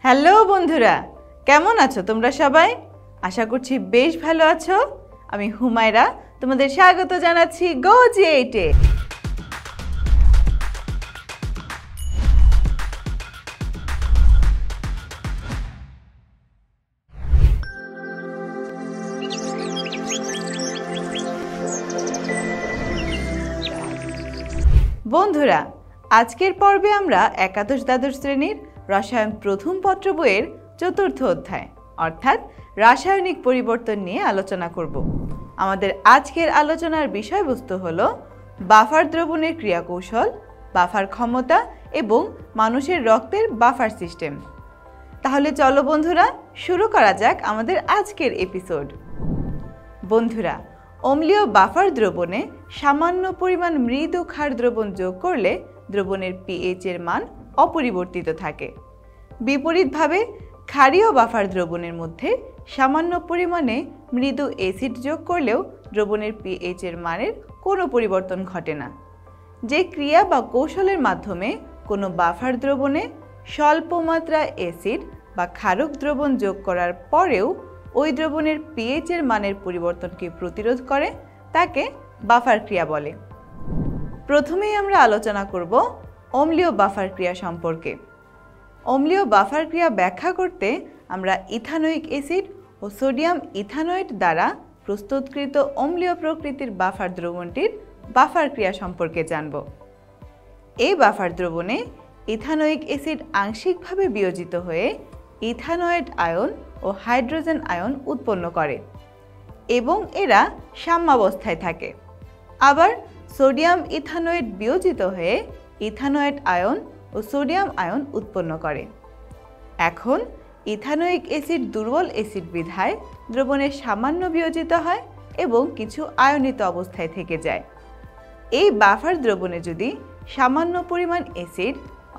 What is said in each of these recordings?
Hello বন্ধুরা, কেমন আছো তোমরা সবাই? আশা করছি বেশ ভালো আছো। আমি হুমায়রা তোমাদের স্বাগত জানাচ্ছি GoG8 এ। বন্ধুরা, আজকের পর্বে আমরা একাদশ দ্বাদশ শ্রেণীর রসায়ন প্রথম পত্র বইয়ের চতুর্থ অধ্যায় অর্থাৎ রাসায়নিক পরিবর্তন নিয়ে আলোচনা করব। আমাদের আজকের আলোচনার বিষয়বস্তু হলো বাফার দ্রবণের ক্রিয়াকৌশল, বাফার ক্ষমতা এবং মানুষের রক্তের বাফার সিস্টেম। তাহলে চলো বন্ধুরা, শুরু করা যাক আমাদের আজকের এপিসোড। বন্ধুরা, অম্লীয় বাফার দ্রবণে সামান্য পরিমাণ মৃদু ক্ষার দ্রবণ যোগ করলে দ্রবণের পিএইচ এর মান অপরিবর্তিত থাকে। বিপরীতভাবে ক্ষারীয় বাফার দ্রবণের মধ্যে সামান্য পরিমাণে মৃদু অ্যাসিড যোগ করলেও দ্রবণের পিএইচ এর মানের কোনো পরিবর্তন ঘটে না। যে ক্রিয়া বা কৌশলের মাধ্যমে কোনো বাফার দ্রবণে স্বল্প মাত্রা অ্যাসিড বা ক্ষারক দ্রবণ যোগ করার পরেও ওই দ্রবণের পিএইচ এর মানের পরিবর্তনকে প্রতিরোধ করে তাকে বাফার ক্রিয়া বলে। প্রথমেই আমরা আলোচনা করব অম্লীয় বাফার ক্রিয়া সম্পর্কে। অম্লীয় বাফার ক্রিয়া ব্যাখ্যা করতে আমরা ইথানোয়িক অ্যাসিড ও সোডিয়াম ইথানয়েট দ্বারা প্রস্তুতকৃত অম্লীয় প্রকৃতির বাফার দ্রবণটির বাফার ক্রিয়া সম্পর্কে জানব। এই বাফার দ্রবণে ইথানোয়িক অ্যাসিড আংশিকভাবে বিয়োজিত হয়ে ইথানয়েট আয়ন ও হাইড্রোজেন আয়ন উৎপন্ন করে এবং এরা সাম্যাবস্থায় থাকে। আবার সোডিয়াম ইথানয়েট বিয়োজিত হয়ে ইথানয়েট আয়ন ও সোডিয়াম আয়ন উৎপন্ন করে। এখন ইথানোয়িক অ্যাসিড দুর্বল অ্যাসিড বিধায় দ্রবণে সামান্য বিয়োজিত হয় এবং কিছু আয়নিত অবস্থায় থেকে যায়। এই বাফার দ্রবণে যদি সামান্য পরিমাণ অ্যাসিড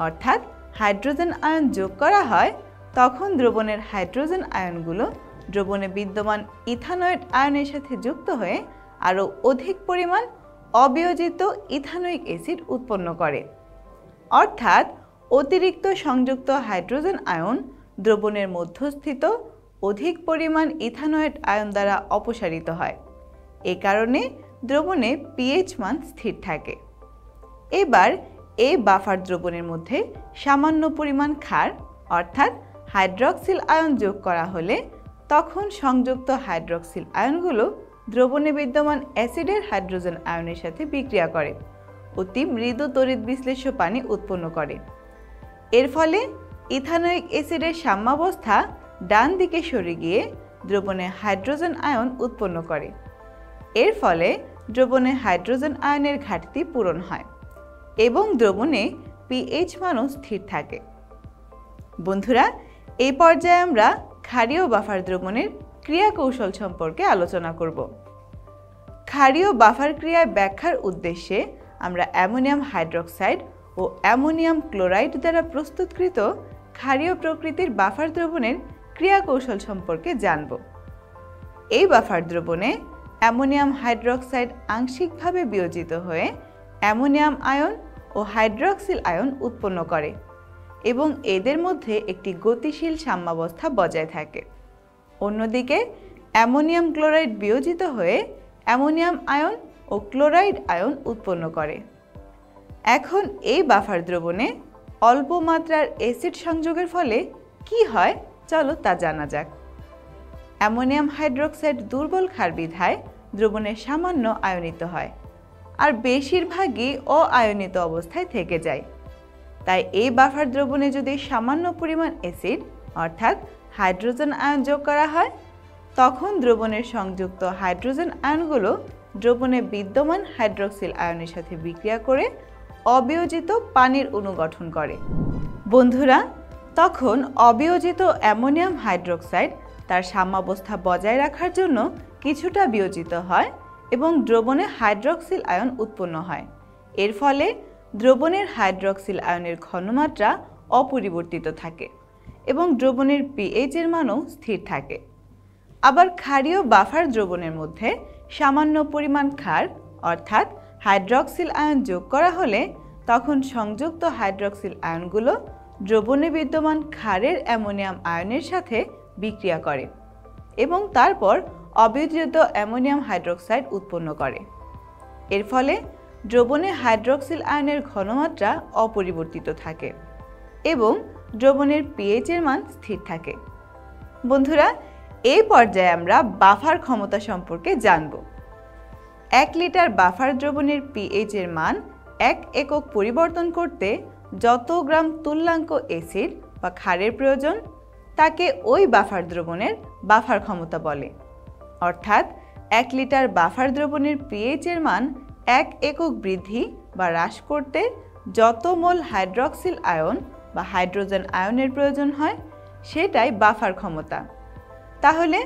অর্থাৎ হাইড্রোজেন আয়ন যোগ করা হয়, তখন দ্রবণের হাইড্রোজেন আয়নগুলো দ্রবণে বিদ্যমান ইথানয়েট আয়নের সাথে যুক্ত হয়ে আরও অধিক পরিমাণ অবিয়োজিত ইথানোয়িক অ্যাসিড উৎপন্ন করে। অর্থাৎ অতিরিক্ত সংযুক্ত হাইড্রোজেন আয়ন দ্রবণের মধ্যস্থিত অধিক পরিমাণ ইথানয়েট আয়ন দ্বারা অপসারিত হয়। এ কারণে দ্রবণে পিএইচ মান স্থির থাকে। এবার এই বাফার দ্রবণের মধ্যে সামান্য পরিমাণ ক্ষার অর্থাৎ হাইড্রক্সিল আয়ন যোগ করা হলে তখন সংযুক্ত হাইড্রক্সিল আয়নগুলো দ্রবণে বিদ্যমান অ্যাসিডের হাইড্রোজেন আয়নের সাথে বিক্রিয়া করে অতি মৃদু তড়িৎ বিশ্লেষ্য পানি উৎপন্ন করে। এর ফলে ইথানোয়িক অ্যাসিডের সাম্যাবস্থা ডান দিকে সরে গিয়ে দ্রবণে হাইড্রোজেন আয়ন উৎপন্ন করে। এর ফলে দ্রবণে হাইড্রোজেন আয়নের ঘাটতি পূরণ হয় এবং দ্রবণে পিএইচ মানও স্থির থাকে। বন্ধুরা, এই পর্যায়ে আমরা ক্ষারীয় বাফার দ্রবণের ক্রিয়া কৌশল সম্পর্কে আলোচনা করব। ক্ষারীয় বাফার ক্রিয়ায় ব্যাখ্যার উদ্দেশ্যে আমরা অ্যামোনিয়াম হাইড্রক্সাইড ও অ্যামোনিয়াম ক্লোরাইড দ্বারা প্রস্তুতকৃত ক্ষারীয় প্রকৃতির বাফার দ্রবণের ক্রিয়া কৌশল সম্পর্কে জানব। এই বাফার দ্রবণে অ্যামোনিয়াম হাইড্রক্সাইড আংশিকভাবে বিয়োজিত হয়ে অ্যামোনিয়াম আয়ন ও হাইড্রক্সিল আয়ন উৎপন্ন করে এবং এদের মধ্যে একটি গতিশীল সাম্যাবস্থা বজায় থাকে। অন্যদিকে অ্যামোনিয়াম ক্লোরাইড বিয়োজিত হয়ে অ্যামোনিয়াম আয়ন ও ক্লোরাইড আয়ন উৎপন্ন করে। এখন এই বাফার দ্রবণে অল্প মাত্রার অ্যাসিড সংযোগের ফলে কি হয় চলো তা জানা যাক। অ্যামোনিয়াম হাইড্রক্সাইড দুর্বল ক্ষার বিধায় দ্রবণে সামান্য আয়নিত হয় আর বেশিরভাগই অআয়নিত অবস্থায় থেকে যায়। তাই এই বাফার দ্রবণে যদি সামান্য পরিমাণ অ্যাসিড অর্থাৎ হাইড্রোজেন আয়ন যোগ করা হয়, তখন দ্রবণের সংযুক্ত হাইড্রোজেন আয়নগুলো দ্রবণে বিদ্যমান হাইড্রক্সিল আয়নের সাথে বিক্রিয়া করে অবিয়োজিত পানির অণু গঠন করে। বন্ধুরা, তখন অবিয়োজিত অ্যামোনিয়াম হাইড্রক্সাইড তার সাম্যাবস্থা বজায় রাখার জন্য কিছুটা বিয়োজিত হয় এবং দ্রবণে হাইড্রক্সিল আয়ন উৎপন্ন হয়। এর ফলে দ্রবণের হাইড্রক্সিল আয়নের ঘনমাত্রা অপরিবর্তিত থাকে এবং দ্রবণের পিএইচ এর মানও স্থির থাকে। আবার ক্ষারীয় বাফার দ্রবণের মধ্যে সামান্য পরিমাণ ক্ষার অর্থাৎ হাইড্রক্সিল আয়ন যোগ করা হলে তখন সংযুক্ত হাইড্রক্সিল আয়নগুলো দ্রবণে বিদ্যমান ক্ষারের অ্যামোনিয়াম আয়নের সাথে বিক্রিয়া করে এবং তারপর অবিয়োজিত অ্যামোনিয়াম হাইড্রোক্সাইড উৎপন্ন করে। এর ফলে দ্রবণে হাইড্রক্সিল আয়নের ঘনমাত্রা অপরিবর্তিত থাকে এবং দ্রবণের পিএইচ এর মান স্থির থাকে। বন্ধুরা, এই পর্যায়ে আমরা বাফার ক্ষমতা সম্পর্কে জানব। 1 লিটার বাফার দ্রবণের পিএইচ এর মান 1 একক পরিবর্তন করতে যত গ্রাম তুল্যাঙ্ক অ্যাসিড বা ক্ষারের প্রয়োজন তাকে ওই বাফার দ্রবণের বাফার ক্ষমতা বলে। অর্থাৎ 1 লিটার বাফার দ্রবণের পিএইচ এর মান 1 একক বৃদ্ধি বা হ্রাস করতে যত মোল হাইড্রক্সিল আয়ন বা হাইড্রোজেন আয়নের প্রয়োজন হয় সেটাই বাফার ক্ষমতা। তাহলে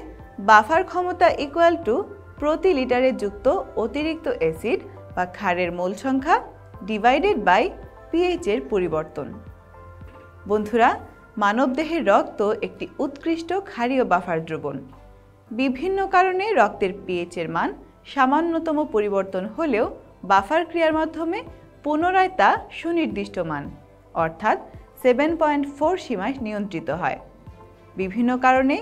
বাফার ক্ষমতা ইকুয়াল টু প্রতি লিটারে যুক্ত অতিরিক্ত অ্যাসিড বা ক্ষারের মোল সংখ্যা ডিভাইডেড বাই পিএইচ এর পরিবর্তন। বন্ধুরা, মানবদেহের রক্ত একটি উৎকৃষ্ট ক্ষারীয় বাফার দ্রবণ। বিভিন্ন কারণে রক্তের পিএইচ এর মান সামান্যতম পরিবর্তন হলেও বাফার ক্রিয়ার মাধ্যমে পুনরায় তা সুনির্দিষ্ট মান অর্থাৎ 7.4 সীমায় নিয়ন্ত্রিত হয়। বিভিন্ন কারণে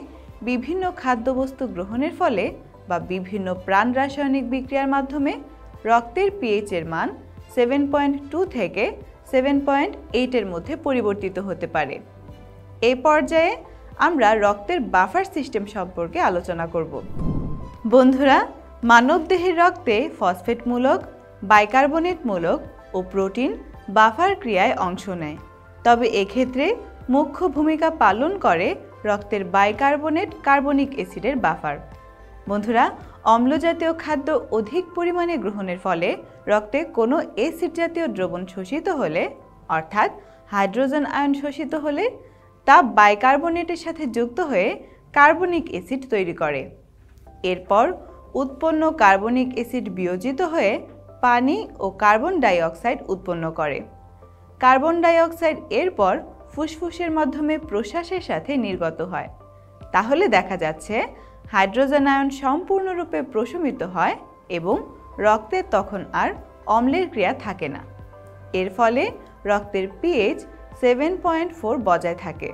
বিভিন্ন খাদ্যবস্তু গ্রহণের ফলে বা বিভিন্ন প্রাণ রাসায়নিক বিক্রিয়ার মাধ্যমে রক্তের পিএইচ এর মান 7.2 থেকে 7.8 এর মধ্যে পরিবর্তিত হতে পারে। এই পর্যায়ে আমরা রক্তের বাফার সিস্টেম সম্পর্কে আলোচনা করব। বন্ধুরা, মানবদেহের রক্তে ফসফেটমূলক, বাইকার্বনেটমূলক ও প্রোটিন বাফার ক্রিয়ায় অংশ নেয়। তবে এক্ষেত্রে মুখ্য ভূমিকা পালন করে রক্তের বাইকার্বনেট কার্বনিক অ্যাসিডের বাফার। বন্ধুরা, অম্লজাতীয় খাদ্য অধিক পরিমাণে গ্রহণের ফলে রক্তে কোনো অ্যাসিড জাতীয় দ্রবণ শোষিত হলে অর্থাৎ হাইড্রোজেন আয়ন শোষিত হলে তা বাইকার্বনেটের সাথে যুক্ত হয়ে কার্বনিক অ্যাসিড তৈরি করে। এরপর উৎপন্ন কার্বনিক অ্যাসিড বিয়োজিত হয়ে পানি ও কার্বন ডাই অক্সাইড উৎপন্ন করে। কার্বন ডাই অক্সাইড এরপর ফুসফুসের মাধ্যমে প্রশ্বাসের সাথে নির্গত হয়। তাহলে দেখা যাচ্ছে হাইড্রোজেন আয়ন সম্পূর্ণরূপে প্রশমিত হয় এবং রক্তে তখন আর অম্লের ক্রিয়া থাকে না। এর ফলে রক্তের পিএইচ 7.4 বজায় থাকে।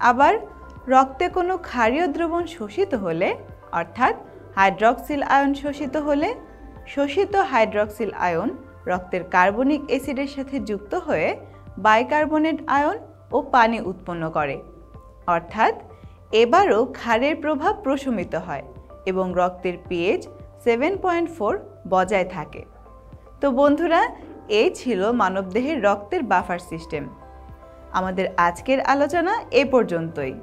আবার রক্তে কোনো ক্ষারীয় দ্রবণ শোষিত হলে অর্থাৎ হাইড্রক্সিল আয়ন শোষিত হলে শোষিত হাইড্রক্সিল আয়ন রক্তের কার্বনিক অ্যাসিডের সাথে যুক্ত হয়ে বাইকার্বনেট আয়ন ও পানি উৎপন্ন করে। অর্থাৎ এবারও ক্ষারের প্রভাব প্রশমিত হয় এবং রক্তের পিএইচ 7.4 বজায় থাকে। তো বন্ধুরা, এই ছিল মানবদেহের রক্তের বাফার সিস্টেম। আমাদের আজকের আলোচনা এ পর্যন্তই।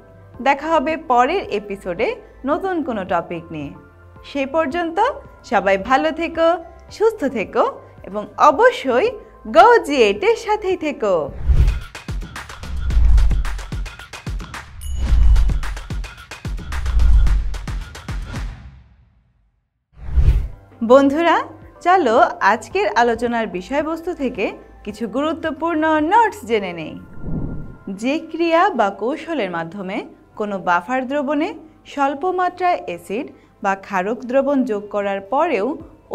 দেখা হবে পরের এপিসোডে নতুন কোনো টপিক নিয়ে। সে পর্যন্ত সবাই ভালো থেকো, সুস্থ থেকো এবং অবশ্যই গো জি8 সাথেই থেকো। বন্ধুরা, চলো আজকের আলোচনার বিষয়বস্তু থেকে কিছু গুরুত্বপূর্ণ নোটস জেনে নেই। যে ক্রিয়া বা কৌশলের মাধ্যমে কোনো বাফার দ্রবণে স্বল্প মাত্রায় অ্যাসিড বা ক্ষারক দ্রবণ যোগ করার পরেও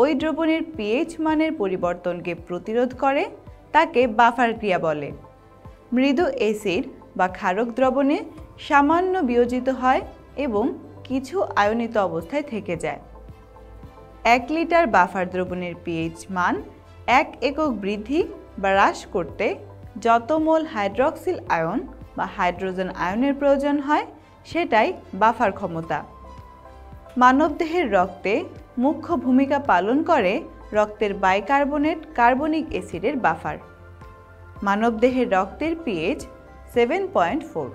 ওই দ্রবণের পিএইচ মানের পরিবর্তনকে প্রতিরোধ করে তাকে বাফার ক্রিয়া বলে। মৃদু অ্যাসিড বা ক্ষারক দ্রবণে সামান্য বিয়োজিত হয় এবং কিছু আয়নিত অবস্থায় থেকে যায়। 1 লিটার বাফার দ্রবণের পিএইচ মান 1 একক বৃদ্ধি বা হ্রাস করতে যত মোল হাইড্রক্সিল আয়ন বা হাইড্রোজেন আয়নের প্রয়োজন হয় সেটাই বাফার ক্ষমতা। মানবদেহের রক্তে মুখ্য ভূমিকা পালন করে রক্তের বাইকার্বনেট কার্বনিক অ্যাসিডের বাফার। মানবদেহের রক্তের পিএইচ 7.4।